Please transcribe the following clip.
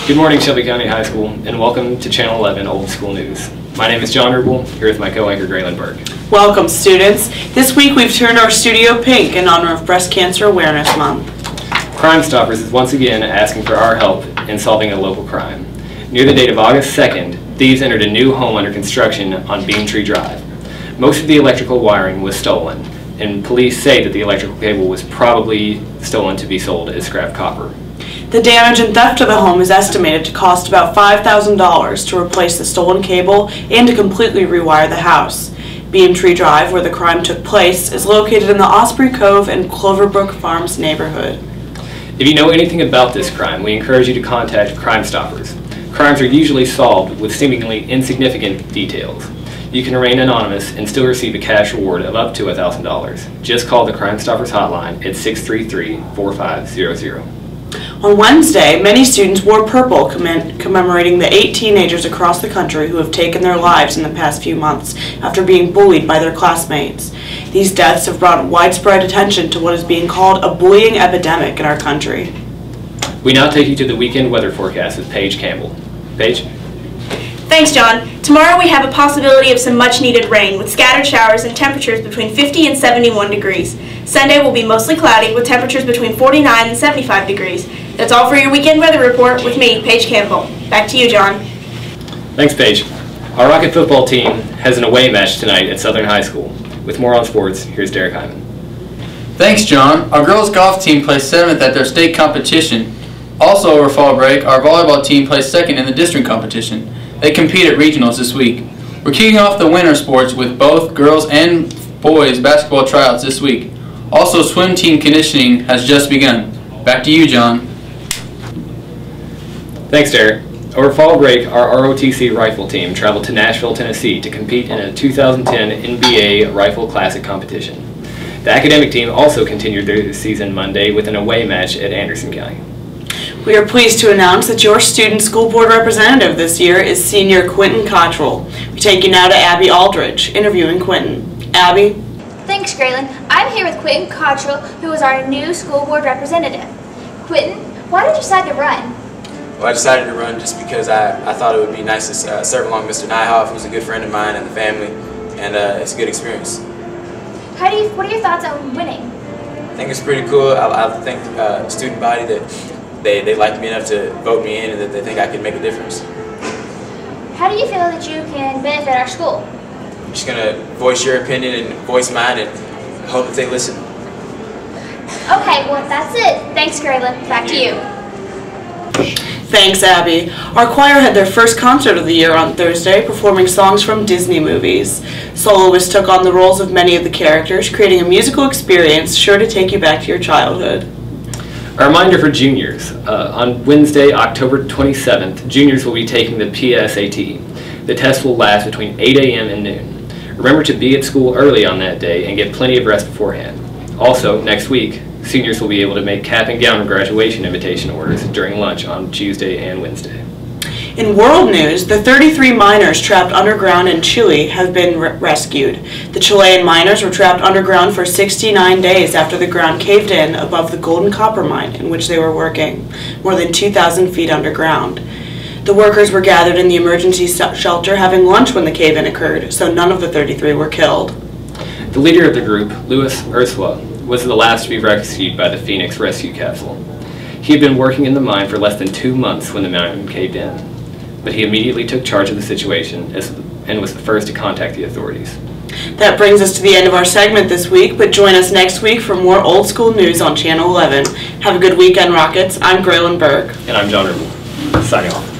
Good morning, Shelby County High School, and welcome to Channel 11 Old School News. My name is John Rubel, here with my co-anchor Graylin Burke. Welcome, students. This week we've turned our studio pink in honor of Breast Cancer Awareness Month. Crime Stoppers is once again asking for our help in solving a local crime. Near the date of August 2nd, thieves entered a new home under construction on Beamtree Drive. Most of the electrical wiring was stolen, and police say that the electrical cable was probably stolen to be sold as scrap copper. The damage and theft to the home is estimated to cost about $5,000 to replace the stolen cable and to completely rewire the house. Beamtree Drive, where the crime took place, is located in the Osprey Cove and Cloverbrook Farms neighborhood. If you know anything about this crime, we encourage you to contact Crime Stoppers. Crimes are usually solved with seemingly insignificant details. You can remain anonymous and still receive a cash reward of up to $1,000. Just call the Crime Stoppers hotline at 633-4500. On Wednesday, many students wore purple, commemorating the 8 teenagers across the country who have taken their lives in the past few months after being bullied by their classmates. These deaths have brought widespread attention to what is being called a bullying epidemic in our country. We now take you to the weekend weather forecast with Paige Campbell. Paige? Thanks, John. Tomorrow we have a possibility of some much-needed rain with scattered showers and temperatures between 50 and 71 degrees. Sunday will be mostly cloudy with temperatures between 49 and 75 degrees. That's all for your weekend weather report with me, Paige Campbell. Back to you, John. Thanks, Paige. Our Rocket football team has an away match tonight at Southern High School. With more on sports, here's Derek Hyman. Thanks, John. Our girls golf team placed 7th at their state competition. Also over fall break, our volleyball team placed 2nd in the district competition. They compete at regionals this week. We're kicking off the winter sports with both girls and boys basketball tryouts this week. Also, swim team conditioning has just begun. Back to you, John. Thanks, Derek. Over fall break, our ROTC rifle team traveled to Nashville, Tennessee to compete in a 2010 NBA Rifle Classic competition. The academic team also continued their season Monday with an away match at Anderson County. We are pleased to announce that your student school board representative this year is senior Quentin Cottrell. We take you now to Abby Aldridge, interviewing Quentin. Abby? Thanks, Graylin. I'm here with Quentin Cottrell, who is our new school board representative. Quentin, why did you decide to run? Well, I decided to run just because I thought it would be nice to serve along Mr. Nyhoff, who's a good friend of mine and the family, and it's a good experience. What are your thoughts on winning? I think it's pretty cool. I think the student body that they liked me enough to vote me in and that they think I could make a difference. How do you feel that you can benefit our school? I'm just going to voice your opinion and voice mine and hope that they listen. Okay, well, that's it. Thanks, Graylin. Back to you. Thanks, Abby. Our choir had their first concert of the year on Thursday, performing songs from Disney movies. Soloists took on the roles of many of the characters, creating a musical experience sure to take you back to your childhood. A reminder for juniors, on Wednesday, October 27th, juniors will be taking the PSAT. The test will last between 8 a.m. and noon. Remember to be at school early on that day and get plenty of rest beforehand. Also, next week, seniors will be able to make cap and gown graduation invitation orders during lunch on Tuesday and Wednesday. In world news, the 33 miners trapped underground in Chile have been rescued. The Chilean miners were trapped underground for 69 days after the ground caved in above the gold and copper mine in which they were working, more than 2,000 feet underground. The workers were gathered in the emergency shelter having lunch when the cave-in occurred, so none of the 33 were killed. The leader of the group, Louis Ursula, was the last to be rescued by the Phoenix rescue capsule. He had been working in the mine for less than 2 months when the mine caved in, but he immediately took charge of the situation and was the first to contact the authorities. That brings us to the end of our segment this week, but join us next week for more old school news on Channel 11. Have a good weekend, Rockets. I'm Graylin Burke. And I'm John Rubel. Signing off.